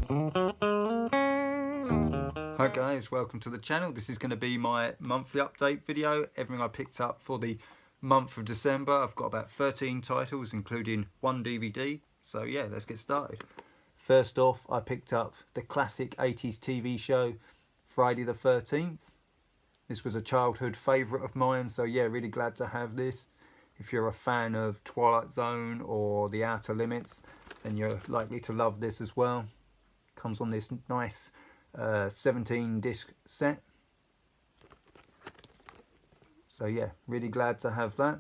Hi guys, welcome to the channel. This is going to be my monthly update video, everything I picked up for the month of December. I've got about 13 titles including one DVD, so yeah, let's get started. First off, I picked up the classic 80s TV show Friday the 13th. This was a childhood favourite of mine, so yeah, really glad to have this. If you're a fan of Twilight Zone or The Outer Limits, then you're likely to love this as well. Comes on this nice 17 disc set, so yeah, really glad to have that.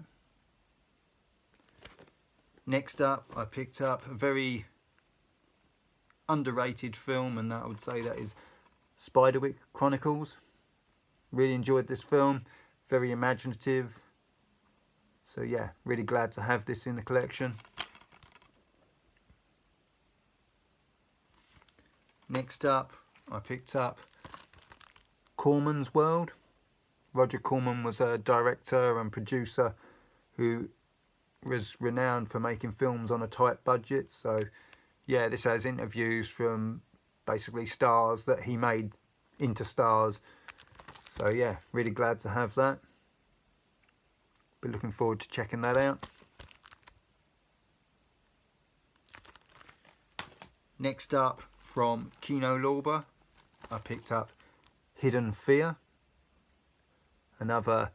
Next up, I picked up a very underrated film, and I would say that is Spiderwick Chronicles. Really enjoyed this film, very imaginative, so yeah, really glad to have this in the collection. Next up, I picked up Colmans World. Roger Corman was a director and producer who was renowned for making films on a tight budget. So yeah, this has interviews from basically stars that he made into stars. So yeah, really glad to have that. Be looking forward to checking that out. Next up, from Kino, I picked up Hidden Fear, another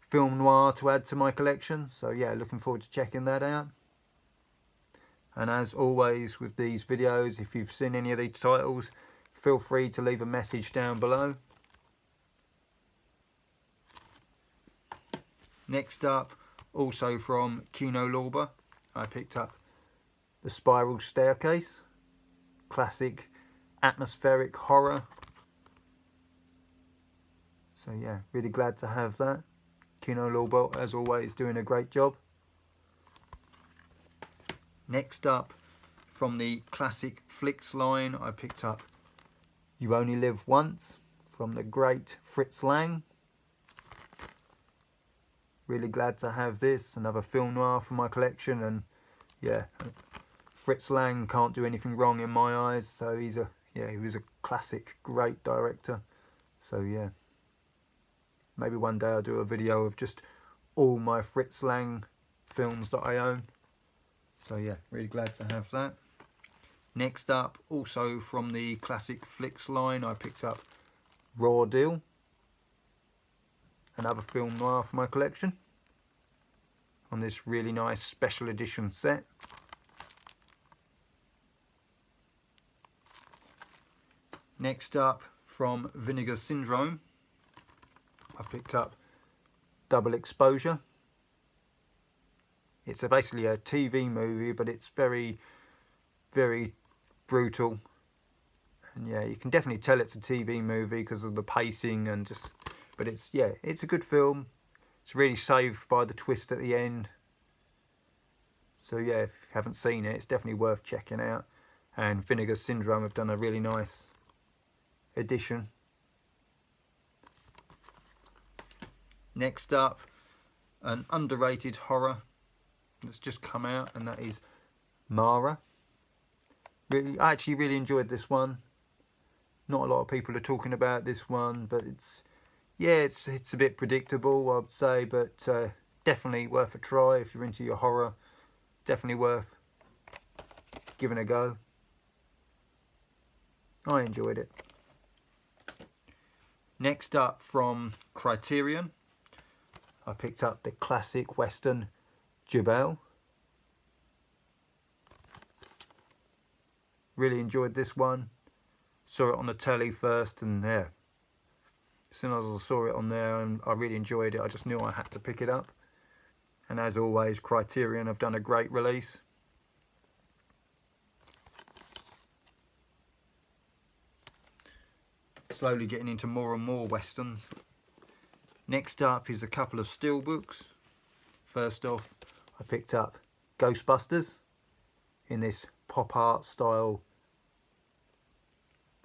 film noir to add to my collection, so yeah, looking forward to checking that out. And as always with these videos, if you've seen any of these titles, feel free to leave a message down below. Next up, also from Kino, I picked up The Spiral Staircase, classic atmospheric horror. So yeah, really glad to have that. Kino, as always, doing a great job. Next up, from the classic flicks line, I picked up You Only Live Once from the great Fritz Lang. Really glad to have this, another film noir for my collection, and yeah, Fritz Lang can't do anything wrong in my eyes, so he was a classic, great director. So yeah, maybe one day I'll do a video of just all my Fritz Lang films that I own. So yeah, really glad to have that. Next up, also from the classic flicks line, I picked up Raw Deal, another film noir for my collection, on this really nice special edition set. Next up, from Vinegar Syndrome, I picked up Double Exposure. It's basically a TV movie, but it's very, very brutal. And yeah, you can definitely tell it's a TV movie because of the pacing and just, but it's, yeah, it's a good film. It's really saved by the twist at the end. So yeah, if you haven't seen it, it's definitely worth checking out. And Vinegar Syndrome have done a really nice edition. Next up, an underrated horror that's just come out, and that is Mara. I actually really enjoyed this one. Not a lot of people are talking about this one, but it's a bit predictable, I would say, but definitely worth a try if you're into your horror. Definitely worth giving a go. I enjoyed it. Next up, from Criterion, I picked up the classic western Jubel. Really enjoyed this one. Saw it on the telly first, and yeah, as soon as I saw it on there, and I really enjoyed it, I just knew I had to pick it up. And as always, Criterion have done a great release. Slowly getting into more and more westerns. Next up is a couple of Steelbooks. First off, I picked up Ghostbusters in this pop art style,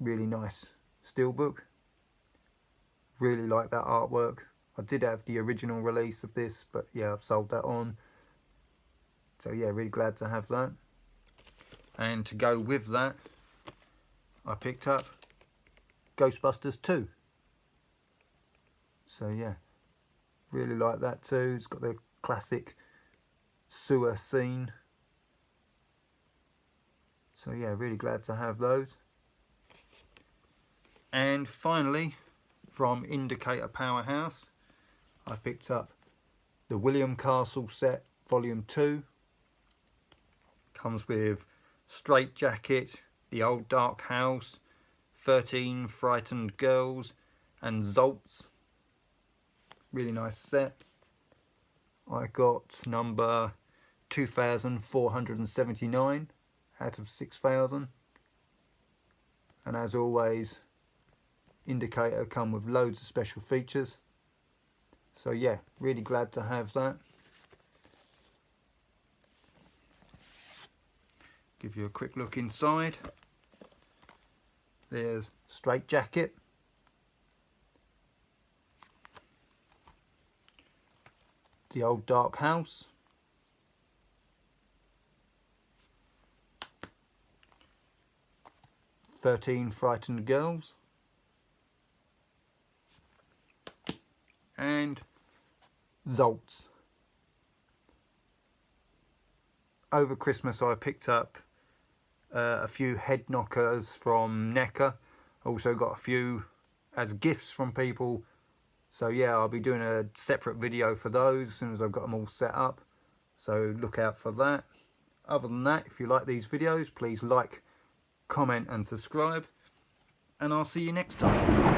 really nice Steelbook. Really like that artwork. I did have the original release of this, but yeah, I've sold that on. So yeah, really glad to have that. And to go with that, I picked up Ghostbusters 2. So yeah, really like that too. It's got the classic sewer scene. So yeah, really glad to have those. And finally, from Indicator Powerhouse, I picked up the William Castle set Volume 2. Comes with Straight Jacket, The Old Dark House, 13 Frightened Girls and Zoltz. Really nice set. I got number 2479 out of 6,000. And as always, Indicator come with loads of special features. So yeah, really glad to have that. Give you a quick look inside. There's Straight Jacket. The Old Dark House. "13 Frightened Girls." And Zoltz. Over Christmas I picked up a few head knockers from NECA. Also got a few as gifts from people. So yeah, I'll be doing a separate video for those as soon as I've got them all set up. So look out for that. Other than that, if you like these videos, please like, comment and subscribe. And I'll see you next time.